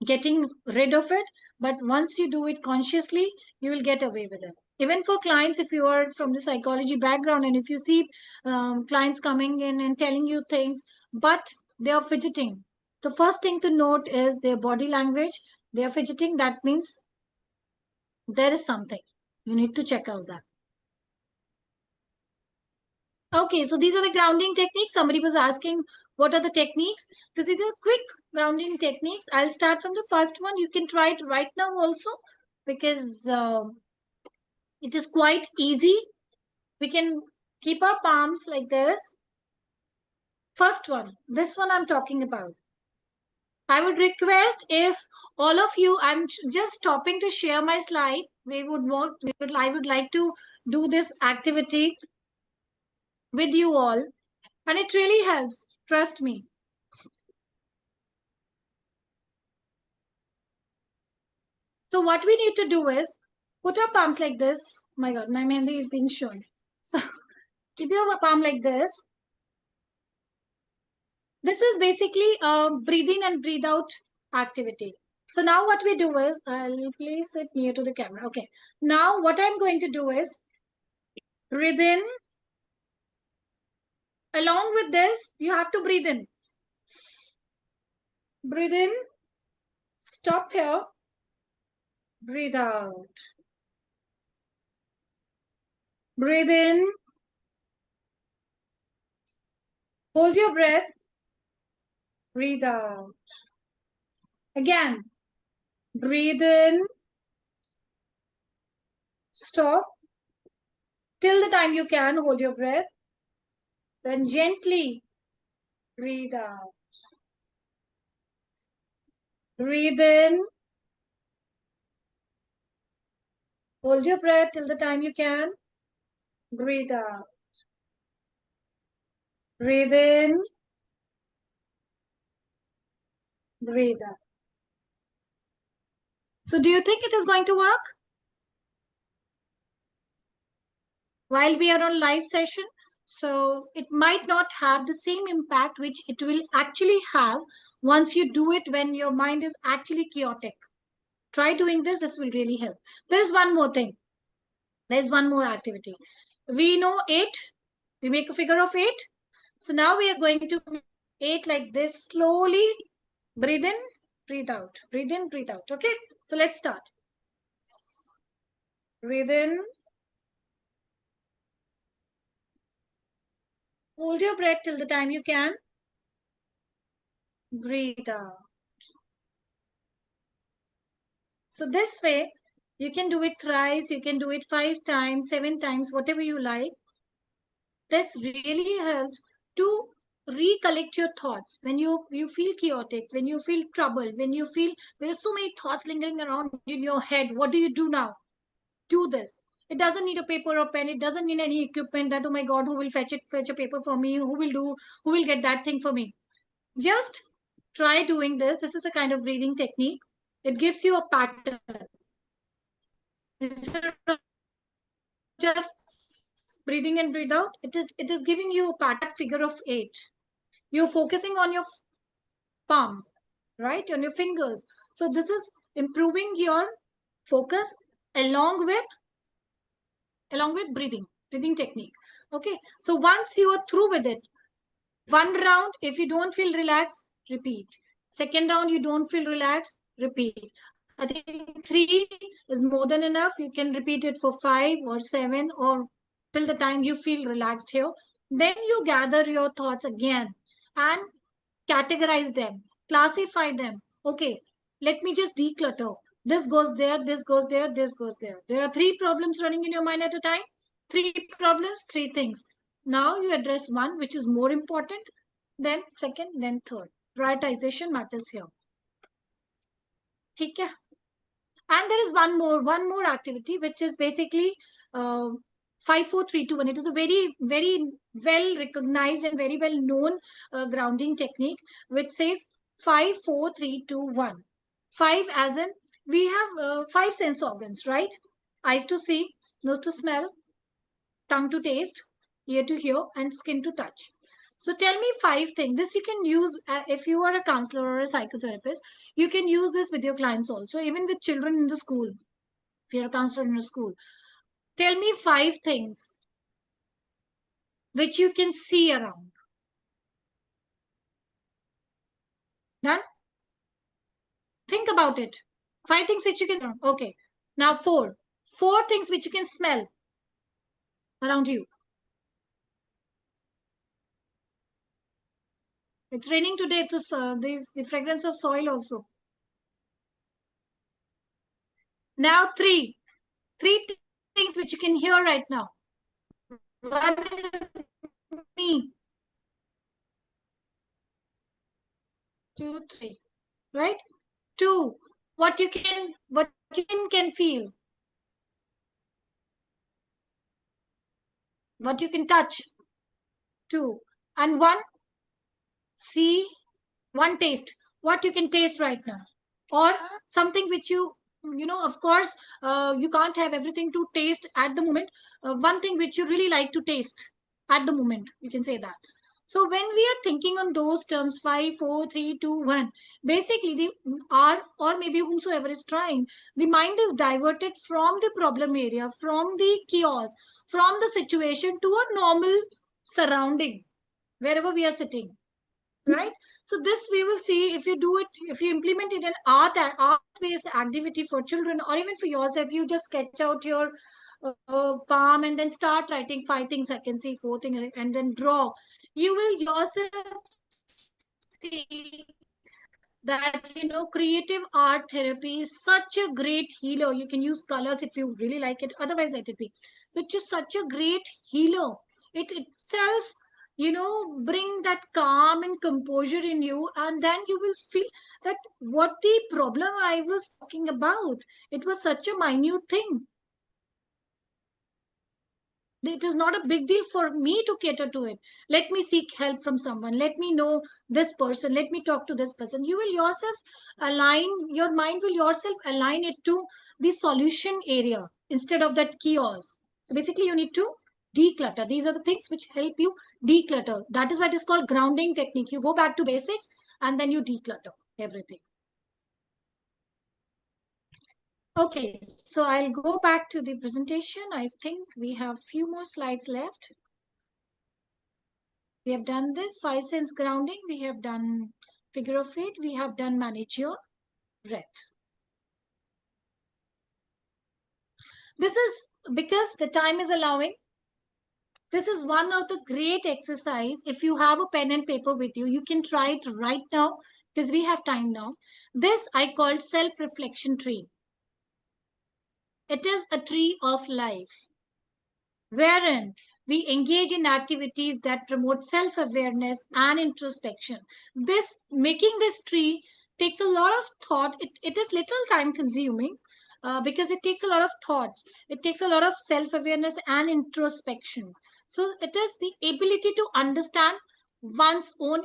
getting rid of it. But once you do it consciously, you will get away with it. Even for clients, if you are from the psychology background and if you see clients coming in and telling you things, but they are fidgeting, the first thing to note is their body language. They are fidgeting. That means there is something. You need to check out that. Okay, so these are the grounding techniques. Somebody was asking what are the techniques. So these are quick grounding techniques. I'll start from the first one. You can try it right now also because it is quite easy. We can keep our palms like this. First one, this one I'm talking about. I would request if all of you, I'm just stopping to share my slide. I would like to do this activity with you all, and it really helps, trust me. So what we need to do is put our palms like this. Oh my god, my mehendi is being shown. So keep your palm like this. This is basically a breathe in and breathe out activity. So now what we do is, I'll place it near to the camera. Okay, now what I'm going to do is breathe in. Along with this, you have to breathe in. Breathe in, stop here, breathe out. Breathe in, hold your breath, breathe out. Again, breathe in, stop, till the time you can, hold your breath, then gently breathe out. Breathe in, hold your breath till the time you can, breathe out. Breathe in, breathe out. So do you think it is going to work? While we are on live session, so it might not have the same impact which it will actually have once you do it when your mind is actually chaotic. Try doing this. This will really help. There's one more thing. There's one more activity. We know 8. We make a figure of 8. So now we are going to make 8 like this. Slowly breathe in, breathe out. Breathe in, breathe out. Okay. So let's start. Breathe in. Hold your breath till the time you can. Breathe out. So this way, you can do it thrice, you can do it 5 times, 7 times, whatever you like. This really helps to recollect your thoughts when you feel chaotic, when you feel troubled, when you feel there are so many thoughts lingering around in your head. What do you do now? Do this. It doesn't need a paper or pen. It doesn't need any equipment that, oh my god, who will fetch a paper for me, who will get that thing for me. Just try doing this. This is a kind of breathing technique. It gives you a pattern. Instead of just breathing and breathe out, it is giving you a pattern figure of 8. You're focusing on your palm, right, on your fingers. So this is improving your focus along with breathing technique. Okay, so once you are through with it, one round, if you don't feel relaxed, repeat. Second round, you don't feel relaxed, repeat. I think 3 is more than enough. You can repeat it for 5 or 7 or till the time you feel relaxed here. Then you gather your thoughts again and categorize them, classify them. Okay, let me just declutter. This goes there, this goes there, this goes there. There are 3 problems running in your mind at a time. 3 problems, 3 things. Now you address one which is more important, then second, then third. Prioritization matters here. ठीक है? And there is one more activity, which is basically uh, 5 4 3 2 1. It is a very well recognized and very well known grounding technique, which says 5 4 3 2 1. 5 as in we have 5 sense organs, right? Eyes to see, nose to smell, tongue to taste, ear to hear, and skin to touch. So tell me 5 things. This you can use if you are a counselor or a psychotherapist. You can use this with your clients also, even with children in the school. If you're a counselor in a school, tell me 5 things which you can see around. Done? Think about it. 5 things which you can. Okay. Now 4. 4 things which you can smell around you. It's raining today, so there's the fragrance of soil also. Now 3. 3 things which you can hear right now. One is me. 2, 3. Right? 2. What you can feel. What you can touch. 2. And 1, see. 1, taste. What you can taste right now. Or something which of course, you can't have everything to taste at the moment. One thing which you really like to taste at the moment, you can say that. So when we are thinking on those terms, 5 4 3 2 1, basically the or maybe whomsoever is trying, the mind is diverted from the problem area, from the chaos, from the situation to a normal surrounding wherever we are sitting, right? So this we will see, if you do it, if you implement it in art based activity for children, or even for yourself, you just sketch out your palm and then start writing 5 things I can see, 4 things, and then draw. You will yourself see that creative art therapy is such a great healer. You can use colors if you really like it, otherwise let it be. So it's just such a great healer. It itself bring that calm and composure in you, and then you will feel that what the problem I was talking about, it was such a minute thing. It is not a big deal for me to cater to it. Let me seek help from someone. Let me know this person. Let me talk to this person. You will yourself align, your mind will yourself align it to the solution area instead of that chaos. So basically, you need to declutter. These are the things which help you declutter. That is why it is called grounding technique. You go back to basics and then you declutter everything. Okay, so I'll go back to the presentation. I think we have few more slides left. We have done this 5 sense grounding. We have done figure of 8. We have done manage your breath. This is because the time is allowing. This is one of the great exercise. If you have a pen and paper with you, you can try it right now because we have time now. This I call self-reflection tree. It is a tree of life, wherein We engage in activities that promote self-awareness and introspection. This making this tree takes a lot of thought. It is little time consuming because it takes a lot of thoughts. It takes a lot of self-awareness and introspection. So it is the ability to understand one's own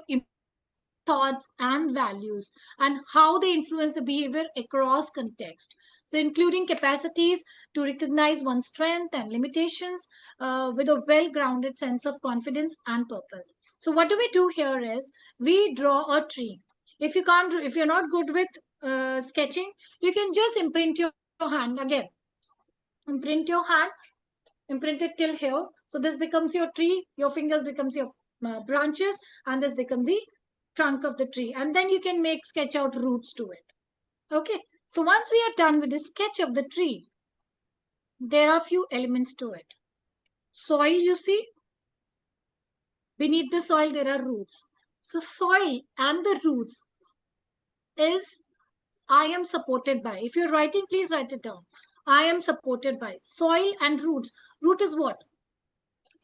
thoughts and values and how they influence the behavior across context, so including capacities to recognize one's strength and limitations with a well-grounded sense of confidence and purpose. So what do we do here is we draw a tree. If you're not good with sketching, you can just imprint your hand again. Imprint your hand, imprint it till here. So this becomes your tree, your fingers becomes your branches, and this becomes the trunk of the tree. And then you can make sketch out roots to it. Okay. So once we are done with the sketch of the tree, there are few elements to it. Soil, you see, beneath the soil there are roots. So soil and the roots is I am supported by. If you're writing, please write it down. I am supported by soil and roots. Root is what?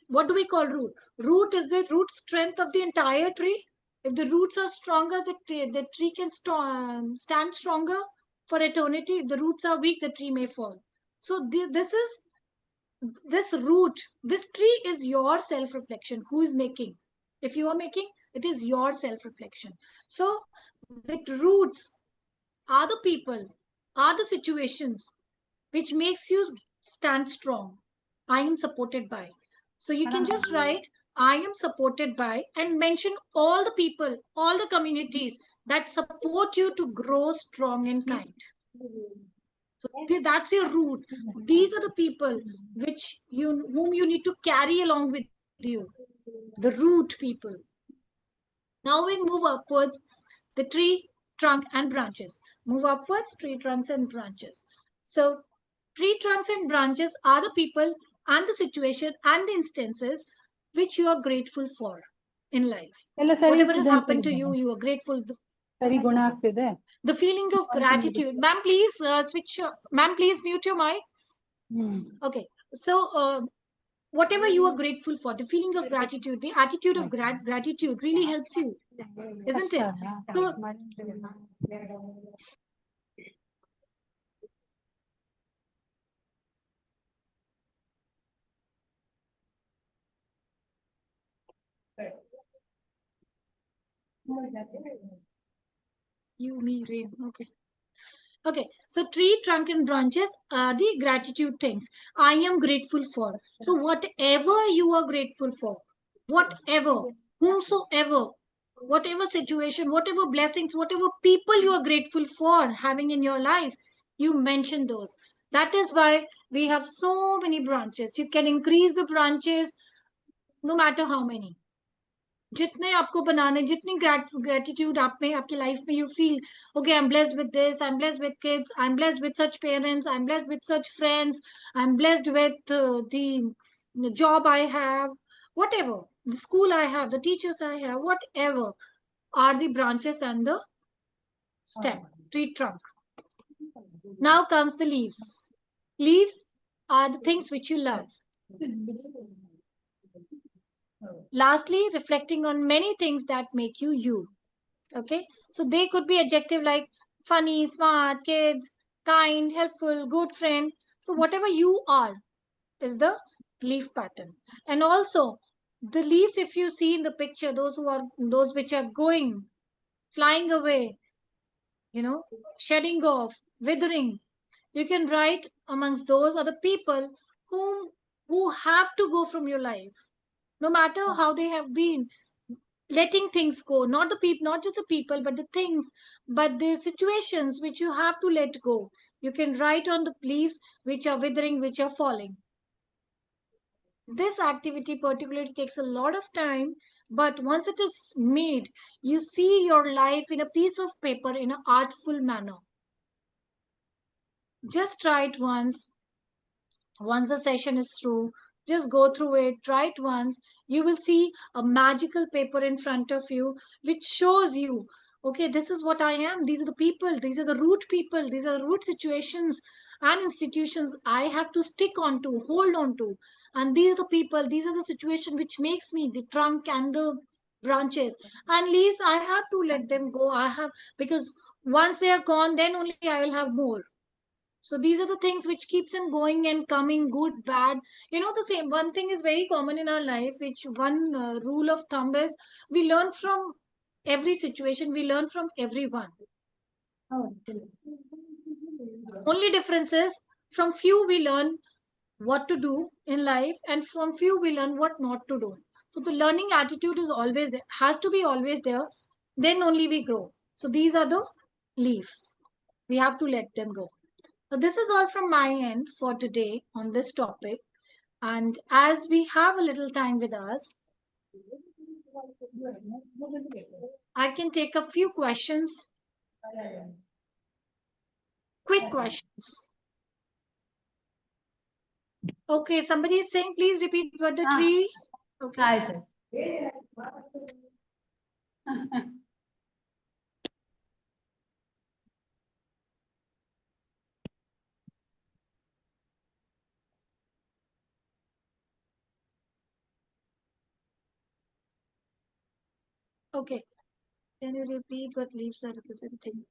What do we call root? Root is the root strength of the entire tree. If the roots are stronger, the tree can stand stronger for eternity. If the roots are weak, the tree may fall. So this root, this tree is your self-reflection. Who is making? If you are making, it is your self-reflection. So the roots are the people, are the situations which makes you stand strong. I am supported by. So you can just write, I am supported by, and mention all the people, all the communities that support you to grow strong and kind. So that's your root. These are the people whom you need to carry along with you, the root people. Now we move upwards, the tree, trunk, and branches. Move upwards, tree, trunks, and branches. So tree trunks and branches are the people and the situation and the instances which you are grateful for in life. Whatever has happened to you, you are grateful. The feeling of gratitude. Ma'am, please ma'am, please mute your mic. Okay. So whatever you are grateful for, the feeling of gratitude, the attitude of gratitude really helps you, isn't it? So you, me, rain. Okay. Okay, so tree, trunk, and branches are the gratitude things I am grateful for. So, whatever you are grateful for, whatever, whomsoever, whatever situation, whatever blessings, whatever people you are grateful for having in your life, you mention those. That is why we have so many branches. You can increase the branches no matter how many. जितने आपको बनाने जितनी gratitude आप में आपकी life में you feel okay, I'm blessed with this, I'm blessed with kids, I'm blessed with such parents, I'm blessed with such friends, I'm blessed with the job I have, whatever, the school I have, the teachers I have, whatever are the branches and the stem, tree trunk. Now comes the leaves. Leaves are the things which you love. Lastly, reflecting on many things that make you you. Okay, so they could be adjective like funny, smart, kids, kind, helpful, good friend. So whatever you are is the leaf pattern. And also the leaves, if you see in the picture, those which are going, flying away, shedding off, withering, you can write amongst those are the people who have to go from your life, no matter how they have been, letting things go, not the people, not just the people, but the things, but the situations which you have to let go. You can write on the leaves which are withering, which are falling. This activity particularly takes a lot of time, but once it is made, you see your life in a piece of paper in an artful manner. Just try it once the session is through, just go through it, try it once. You will see a magical paper in front of you which shows you, okay, this is what I am, these are the people, these are the root people, these are the root situations and institutions I have to stick on to, hold on to. and these are the people, these are the situation which makes me the trunk and the branches. And leaves, I have to let them go. I have, because once they are gone, then only I will have more. So these are the things which keeps on going and coming, good, bad. The same one thing is very common in our life, which one rule of thumb is, we learn from every situation, we learn from everyone. Only difference is, from few we learn what to do in life, and from few we learn what not to do. So the learning attitude is always there, has to be always there, then only we grow. So these are the leaves, we have to let them go. So this is all from my end for today on this topic. And as we have a little time with us, I can take a few questions, quick questions. Okay, somebody is saying, please repeat what the tree. Okay. Okay. Can you repeat what leaves are representing?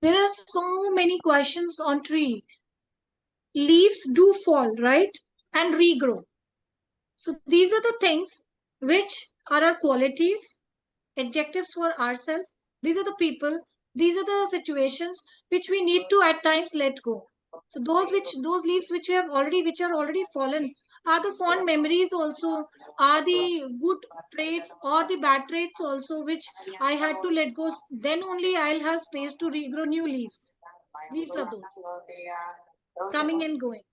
There are so many questions on tree. Leaves do fall, right? And regrow. So these are the things which are our qualities, adjectives for ourselves. These are the people, these are the situations which we need to at times let go. So those leaves which are already fallen, are the fond memories also, are the good traits or the bad traits also, which I had to let go. Then only I'll have space to regrow new leaves. Leaves are those coming and going.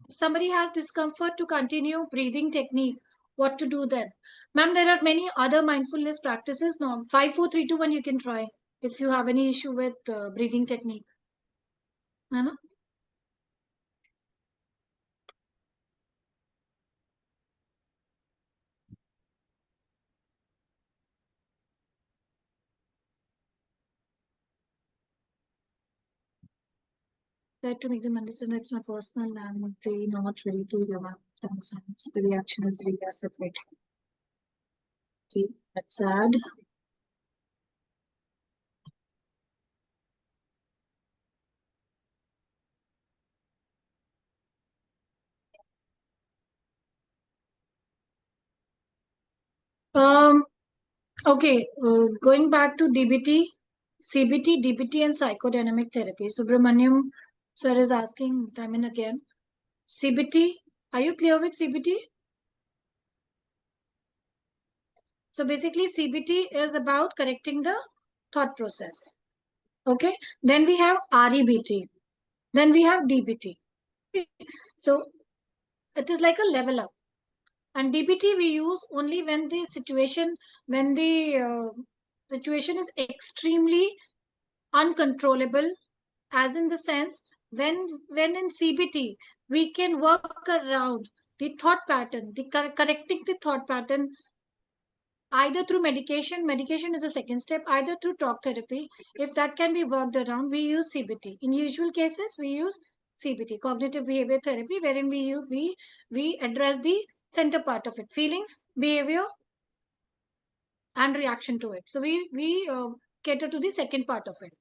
If somebody has discomfort to continue breathing technique, what to do then? Ma'am, there are many other mindfulness practices now. 5, 4, 3, 2, 1, you can try if you have any issue with breathing technique. है ना? Try to make them understand that's my personal and they not ready to give up some signs. The reaction is really separate. Okay, that's sad. Okay, going back to DBT, CBT, DBT, and psychodynamic therapy. Subramaniam sir is asking time and again. CBT, are you clear with CBT? So basically, CBT is about correcting the thought process. Okay, then we have REBT, then we have DBT. So it is like a level up. And DBT we use only when the situation is extremely uncontrollable, as in the sense, when in CBT we can work around the thought pattern, the correcting the thought pattern, either through medication is a second step, either through talk therapy. If that can be worked around, we use CBT. In usual cases, we use CBT, cognitive behavior therapy, wherein we address the center part of it, feelings, behavior, and reaction to it. So we cater to the second part of it,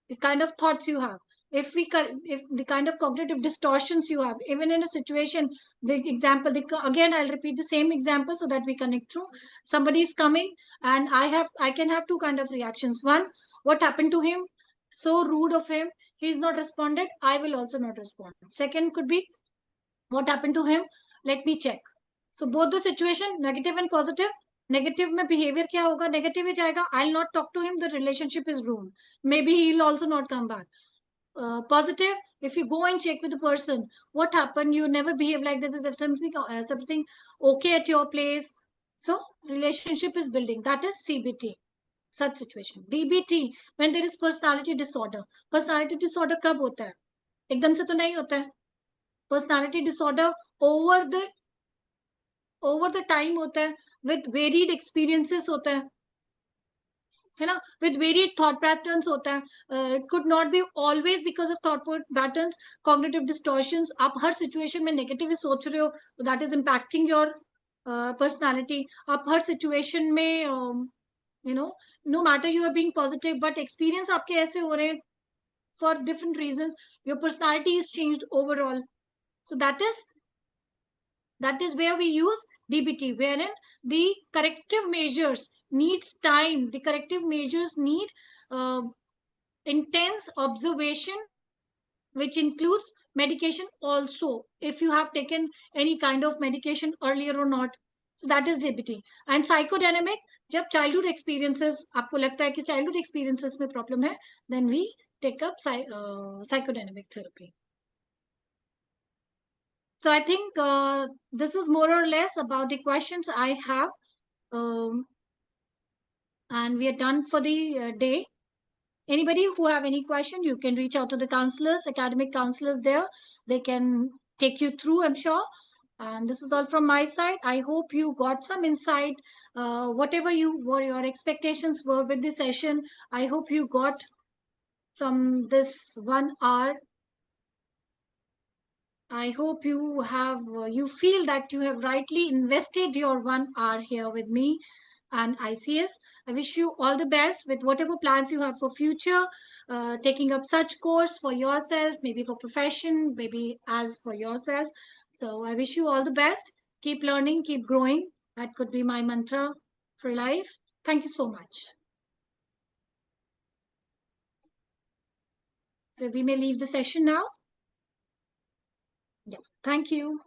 the kind of thoughts you have. If the kind of cognitive distortions you have, even in a situation, the example, again I'll repeat the same example so that we connect through. Somebody is coming, and I can have two kind of reactions. One, what happened to him, so rude of him, he's not responded, I will also not respond. Second could be, what happened to him, let me check. So both the situation, negative and positive. Negative में behaviour क्या होगा, negative ही जाएगा, I will not talk to him, the relationship is ruined, maybe he will also not come back. Positive, if you go and check with the person, what happened, you never behave like this, is something okay at your place, so relationship is building. That is CBT. such situation. DBT, when there is personality disorder. Personality disorder कब होता है? एकदम से तो नहीं होता है. Personality disorder over the time होता है, with varied experiences होता है ना, with varied thought patterns होता है. It could not be always because of thought patterns. Cognitive distortions, आप हर situation में negative ही सोच रहे हो, that is impacting your personality. आप हर situation में no matter you are being positive, but experience आपके ऐसे हो रहे हैं for different reasons, your personality is changed overall. So that is where we use DBT, wherein the corrective measures needs time. The corrective measures need intense observation, which includes medication also, if you have taken any kind of medication earlier or not. So that is DBT. And psychodynamic, जब childhood experiences आपको लगता है कि childhood experiences में problem है, then we take up psychodynamic therapy. So I think this is more or less about the questions I have. And we are done for the day. Anybody who have any question, you can reach out to the counselors, academic counselors there. They can take you through, I'm sure. And this is all from my side. I hope you got some insight. Whatever your expectations were with this session, I hope you got from this 1 hour. I hope you feel that you have rightly invested your 1 hour here with me and ICS. I wish you all the best with whatever plans you have for future, taking up such course for yourself, maybe for profession, maybe as for yourself. So I wish you all the best. Keep learning, keep growing. That could be my mantra for life. Thank you so much. So we may leave the session now. Yeah, thank you.